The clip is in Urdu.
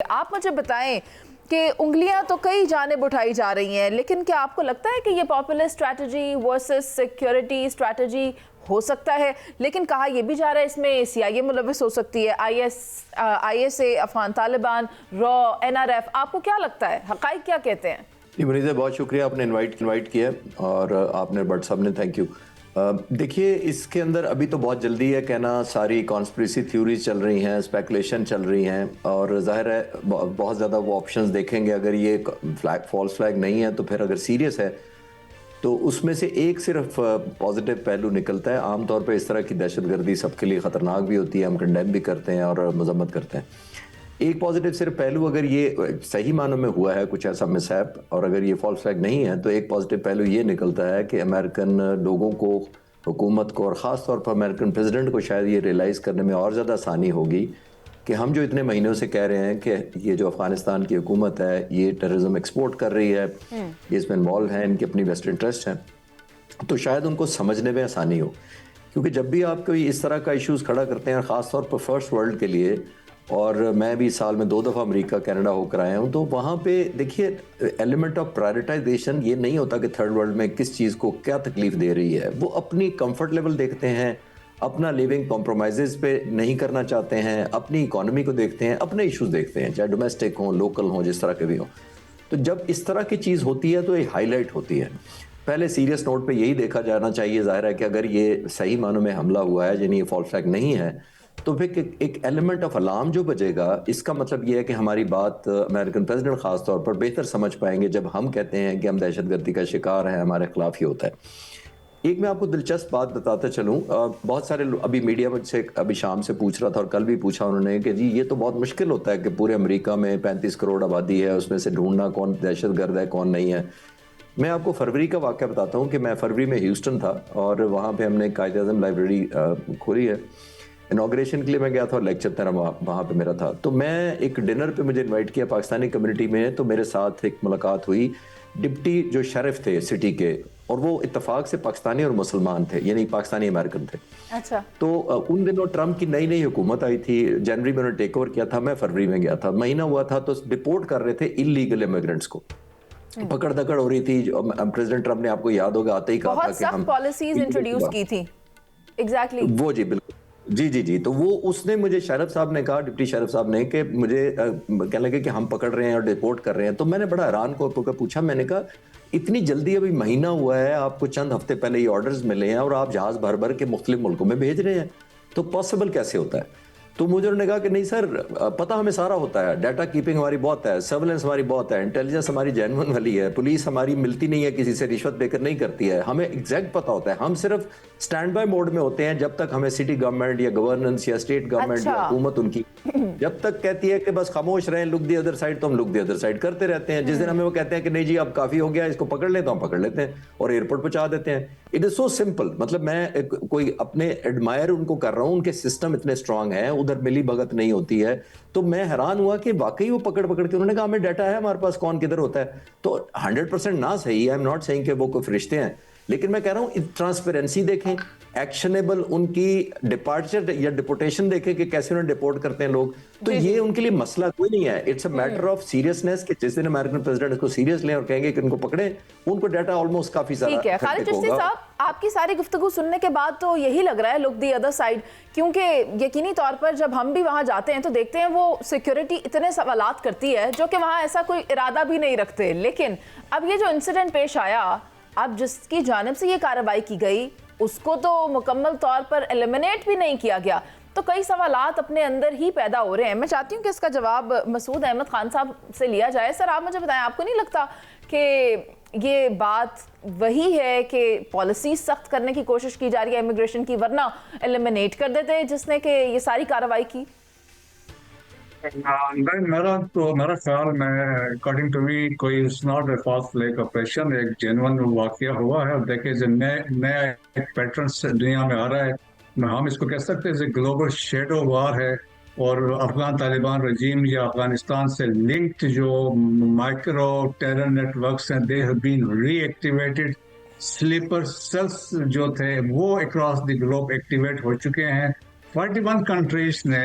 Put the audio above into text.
آپ مجھے بتائیں کہ انگلیاں تو کئی جانب اٹھائی جا رہی ہیں، لیکن کیا آپ کو لگتا ہے کہ یہ popular strategy versus security strategy ہو سکتا ہے؟ لیکن کہا یہ بھی جا رہا ہے اس میں سی آئی اے ملوث ہو سکتی ہے، I S A, Afghan Taliban, را، این آر ایف. آپ کو کیا لگتا ہے؟ حقائق کیا کہتے ہیں؟ جی مریضہ، بہت شکریہ آپ نے انوائٹ کیا اور آپ نے بٹ صاحب نے تھینک یو. دیکھیے اس کے اندر ابھی تو بہت جلدی ہے کہنا، ساری کانسپریسی تھیوریز چل رہی ہیں، اسپیکولیشن چل رہی ہیں، اور ظاہر ہے بہت زیادہ وہ آپشنز دیکھیں گے. اگر یہ فالس فلیگ نہیں ہے تو پھر اگر سیریس ہے تو اس میں سے ایک صرف پازیٹیو پہلو نکلتا ہے. عام طور پہ اس طرح کی دہشت گردی سب کے لیے خطرناک بھی ہوتی ہے، ہم کنڈیم بھی کرتے ہیں اور مذمت کرتے ہیں. ایک پازیٹیو صرف پہلو، اگر یہ صحیح معنوں میں ہوا ہے کچھ ایسا مسہیپ اور اگر یہ فالس فلیگ نہیں ہے تو ایک پازیٹیو پہلو یہ نکلتا ہے کہ امریکن لوگوں کو، حکومت کو، اور خاص طور پر امریکن پریزیڈنٹ کو شاید یہ ریلائز کرنے میں اور زیادہ آسانی ہوگی کہ ہم جو اتنے مہینوں سے کہہ رہے ہیں کہ یہ جو افغانستان کی حکومت ہے یہ ٹیررزم ایکسپورٹ کر رہی ہے، یہ اس میں انوالو ہیں، ان کے اپنی ویسٹ انٹرسٹ ہیں، تو شاید ان کو سمجھنے میں آسانی ہو. کیونکہ جب بھی آپ کوئی اس طرح کا ایشوز کھڑا کرتے ہیں، خاص طور پر فرسٹ ورلڈ کے لیے، اور میں بھی سال میں 2 دفعہ امریکہ کینیڈا ہو کر آیا ہوں، تو وہاں پہ دیکھیے ایلیمنٹ آف پرائرٹائزیشن یہ نہیں ہوتا کہ تھرڈ ورلڈ میں کس چیز کو کیا تکلیف دے رہی ہے. وہ اپنی کمفرٹ لیول دیکھتے ہیں، اپنا لیونگ کمپرومائزز پہ نہیں کرنا چاہتے ہیں، اپنی اکانومی کو دیکھتے ہیں، اپنے ایشوز دیکھتے ہیں، چاہے ڈومیسٹک ہوں، لوکل ہوں، جس طرح کے بھی ہوں. تو جب اس طرح کی چیز ہوتی ہے تو یہ ہائی لائٹ ہوتی ہے. پہلے سیریس نوٹ پہ یہی دیکھا جانا چاہیے، ظاہر ہے کہ اگر یہ صحیح معنوں میں حملہ ہوا ہے، یعنی یہ فالس فلیگ نہیں ہے، تو پھر ایک ایلیمنٹ آف الارم جو بجے گا، اس کا مطلب یہ ہے کہ ہماری بات امریکن پریزیڈنٹ خاص طور پر بہتر سمجھ پائیں گے جب ہم کہتے ہیں کہ ہم دہشت گردی کا شکار ہیں، ہمارے خلاف ہی ہوتا ہے. ایک میں آپ کو دلچسپ بات بتاتا چلوں، بہت سارے ابھی میڈیا مجھ سے ابھی شام سے پوچھ رہا تھا اور کل بھی پوچھا انہوں نے کہ جی یہ تو بہت مشکل ہوتا ہے کہ پورے امریکہ میں 35 کروڑ آبادی ہے، اس میں سے ڈھونڈنا کون دہشت گرد ہے کون نہیں ہے. میں آپ کو فروری کا واقعہ بتاتا ہوں کہ میں فروری میں ہیوسٹن تھا اور وہاں پہ ہم نے قائد اعظم لائبریری کھولی ہے. انوگریشن کے لیے میں گیا تھا اور لیکچر تیرا وہاں پہ میرا تھا. تو میں ایک ڈنر پہ مجھے انوائٹ کیا پاکستانی کمیونٹی میں، تو میرے ساتھ ایک ملاقات ہوئی ڈپٹی جو شریف تھے سٹی کے، اور وہ اتفاق سے پاکستانی اور مسلمان تھے، یعنی پاکستانی امریکن تھے. اچھا. تو ان دنوں ٹرمپ کی نئی حکومت آئی تھی، جنوری میں انہوں نے ٹیک اوور کیا تھا. میں فروری میں گیا تھا، مہینہ ہوا تھا، تو ڈپورٹ کر رہے تھے انلیگل امیگرنٹس کو. پکڑ دکڑ ہو رہی تھی. پریزیڈنٹ ٹرمپ نے، آپ کو یاد ہوگا، آتے ہی کہا تھا کہ ہم بہت سخت پالیسیز انٹروڈیوس کی تھی. ایگزیکٹلی وہ جی بالکل جی تو وہ اس نے مجھے شریف صاحب نے کہا، ڈپٹی شریف صاحب نے، کہ مجھے کہنے لگے کہ ہم پکڑ رہے ہیں اور ڈپورٹ کر رہے ہیں. تو میں نے بڑا حیران کو پوچھا، میں نے کہا اتنی جلدی، ابھی مہینہ ہوا ہے، آپ کو چند ہفتے پہلے یہ آرڈرز ملے ہیں اور آپ جہاز بھر کے مختلف ملکوں میں بھیج رہے ہیں، تو پاسبل کیسے ہوتا ہے؟ تو مجھے انہوں نے کہا کہ نہیں سر، پتہ ہمیں سارا ہوتا ہے، ڈیٹا کیپنگ ہماری بہت ہے، سرویلنس ہماری بہت ہے، انٹیلیجنس ہماری جینون والی ہے، پولیس ہماری ملتی نہیں ہے کسی سے، رشوت دے کر نہیں کرتی ہے، ہمیں ایگزیکٹ پتہ ہوتا ہے. ہم صرف سٹینڈ بائی موڈ میں ہوتے ہیں جب تک ہمیں سٹی گورنمنٹ یا گورننس یا اسٹیٹ گورنمنٹ یا حکومت ان کی جب تک کہتی ہے کہ بس خاموش رہیں، لک دی ادر سائڈ، تو ہم لک دی ادر سائڈ کرتے رہتے ہیں. جس دن ہمیں وہ کہتے ہیں کہ نہیں جی اب کافی ہو گیا، اس کو پکڑ لیں، تو ہم پکڑ لیتے ہیں اور ایئرپورٹ پہنچا دیتے ہیں. It is so simple. مطلب میں کوئی اپنے ایڈمائر ان کو کر رہا ہوں، ان کے سسٹم اتنے اسٹرانگ ہیں، ادھر ملی بھگت نہیں ہوتی ہے. تو میں حیران ہوا کہ واقعی وہ پکڑ کے، انہوں نے کہا ہمیں ڈیٹا ہے ہمارے پاس کون کدھر ہوتا ہے. تو 100% نہ صحیح ہے، آئی ایم ناٹ سیئنگ کہ وہ کوئی فرشتے ہیں، لیکن میں کہہ رہا ہوں ٹرانسپیرنسی دیکھیں، ایکشنیبل ان کی ڈپارچر یا ڈپورٹیشن دیکھیں کہ کیسے انہیں ڈپورٹ کرتے ہیں لوگ. تو یہ ان کے لیے مسئلہ کوئی نہیں ہے. It's a matter of seriousness کہ جس دن امریکن پریزیڈنٹ اس کو سیریس لیں اور کہیں گے کہ ان کو پکڑیں، ان کو ڈیٹا آلموسٹ کافی سارا ٹھیک ہے. خالد چشتی صاحب، آپ کی ساری گفتگو سننے کے بعد تو یہی لگ رہا ہے لک دی ادر سائڈ، کیونکہ یقینی طور پر جب ہم بھی وہاں جاتے ہیں تو دیکھتے ہیں وہ سیکیورٹی اتنے سوالات کرتی ہے جو کہ وہاں ایسا کوئی ارادہ بھی نہیں رکھتے. لیکن اب یہ جو انسیڈنٹ پیش آیا، اب جس کی جانب سے یہ کارروائی کی گئی اس کو تو مکمل طور پر ایلیمنیٹ بھی نہیں کیا گیا، تو کئی سوالات اپنے اندر ہی پیدا ہو رہے ہیں. میں چاہتی ہوں کہ اس کا جواب مسعود احمد خان صاحب سے لیا جائے. سر آپ مجھے بتائیں، آپ کو نہیں لگتا کہ یہ بات وہی ہے کہ پالیسی سخت کرنے کی کوشش کی جا رہی ہے امیگریشن کی، ورنہ ایلیمنیٹ کر دیتے جس نے کہ یہ ساری کارروائی کی؟ میرا خیال میں اکارڈنگ ٹو می کوئی it's not a fast flag operation, ایک جینون واقعہ ہوا ہے. اور دیکھیں جو نیا ایک پیٹرن دنیا میں آ رہا ہے، ہم اس کو کہہ سکتے ہیں گلوبل شیڈو وار ہے. اور افغان طالبان رجیم یا افغانستان سے لنکڈ جو مائکرو ٹیرر نیٹ ورکس ہیں، they have been reactivated. Sleeper cells جو تھے وہ اکراس دی گلوب ایکٹیویٹ ہو چکے ہیں. 41 کنٹریز نے